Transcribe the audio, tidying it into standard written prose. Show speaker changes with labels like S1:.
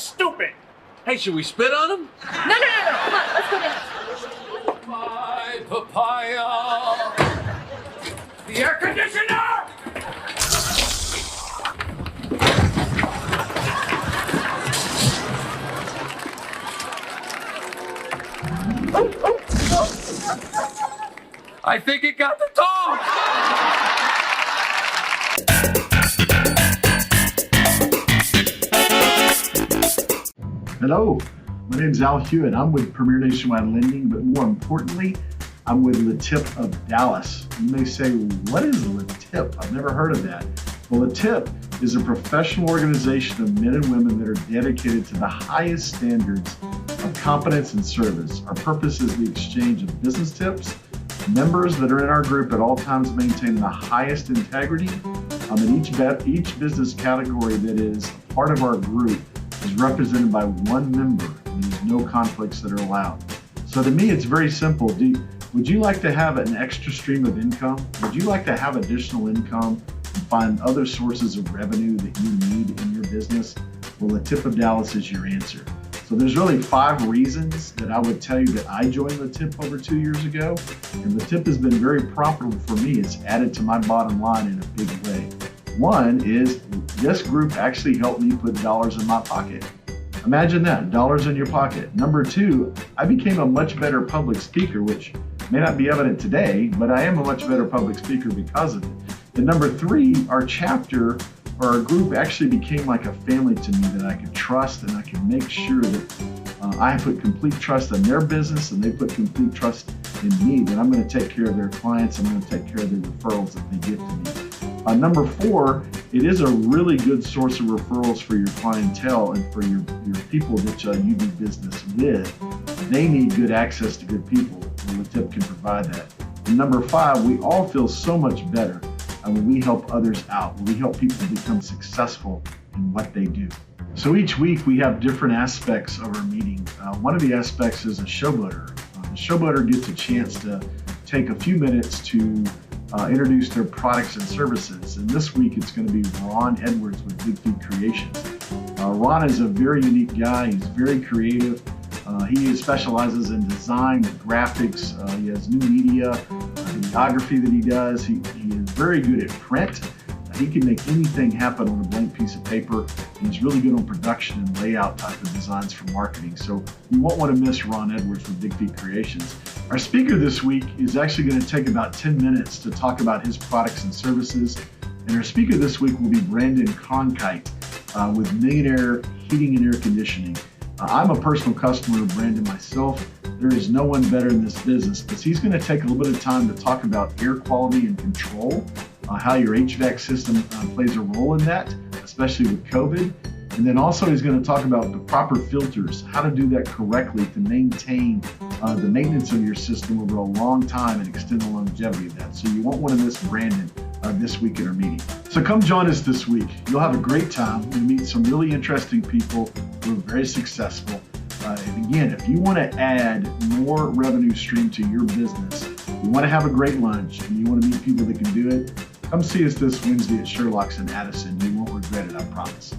S1: stupid.
S2: Hey, should we spit on him?
S3: No. Come on, let's go dance.
S2: My papaya.
S1: The air conditioner!
S2: I think it got the dog.
S4: Hello, my name is Al Hewitt. I'm with Premier Nationwide Lending, but more importantly, I'm with LeTip of Dallas. You may say, what is LeTip? I've never heard of that. Well, LeTip is a professional organization of men and women that are dedicated to the highest standards of competence and service. Our purpose is the exchange of business tips. Members that are in our group at all times maintain the highest integrity. In each business category that is part of our group is represented by one member, and there's no conflicts that are allowed. So to me, it's very simple. Would you like to have an extra stream of income? Would you like to have additional income and find other sources of revenue that you need in your business? Well, LeTip of Dallas is your answer. So there's really 5 reasons that I would tell you that I joined LeTip over 2 years ago. And LeTip has been very profitable for me. It's added to my bottom line in a big way. One is this group actually helped me put dollars in my pocket. Imagine that, dollars in your pocket. Number 2, I became a much better public speaker, which may not be evident today, but I am a much better public speaker because of it. And number 3, our chapter or our group actually became like a family to me that I could trust, and I could make sure that I put complete trust in their business and they put complete trust in me, that I'm going to take care of their clients, I'm going to take care of the referrals that they give to me. Number 4, it is a really good source of referrals for your clientele and for your people that you do business with. They need good access to good people, and LeTip can provide that. And number 5, we all feel so much better when we help others out, when we help people become successful in what they do. So each week we have different aspects of our meeting. One of the aspects is a showboater. The showboater gets a chance to take a few minutes to introduce their products and services. And this week it's going to be Ron Edwards with Big Feet Creations. Ron is a very unique guy. He's very creative. He specializes in design, graphics. He has new media, videography that he does. He is very good at print. He can make anything happen on a blank piece of paper, and he's really good on production and layout type of designs for marketing. So you won't want to miss Ron Edwards with Big Feet Creations. Our speaker this week is actually going to take about 10 minutes to talk about his products and services. And our speaker this week will be Brandon Cronkite with Millionaire Heating and Air Conditioning. I'm a personal customer of Brandon myself. There is no one better in this business, but he's going to take a little bit of time to talk about air quality and control, how your HVAC system plays a role in that, especially with COVID. And then also he's going to talk about the proper filters, how to do that correctly to maintain the maintenance of your system over a long time and extend the longevity of that. So you won't want to miss Brandon this week in our meeting. So come join us this week. You'll have a great time. You'll meet some really interesting people who are very successful. And again, if you want to add more revenue stream to your business, you want to have a great lunch, and you want to meet people that can do it, come see us this Wednesday at Sherlock's in Addison. You won't regret it, I promise.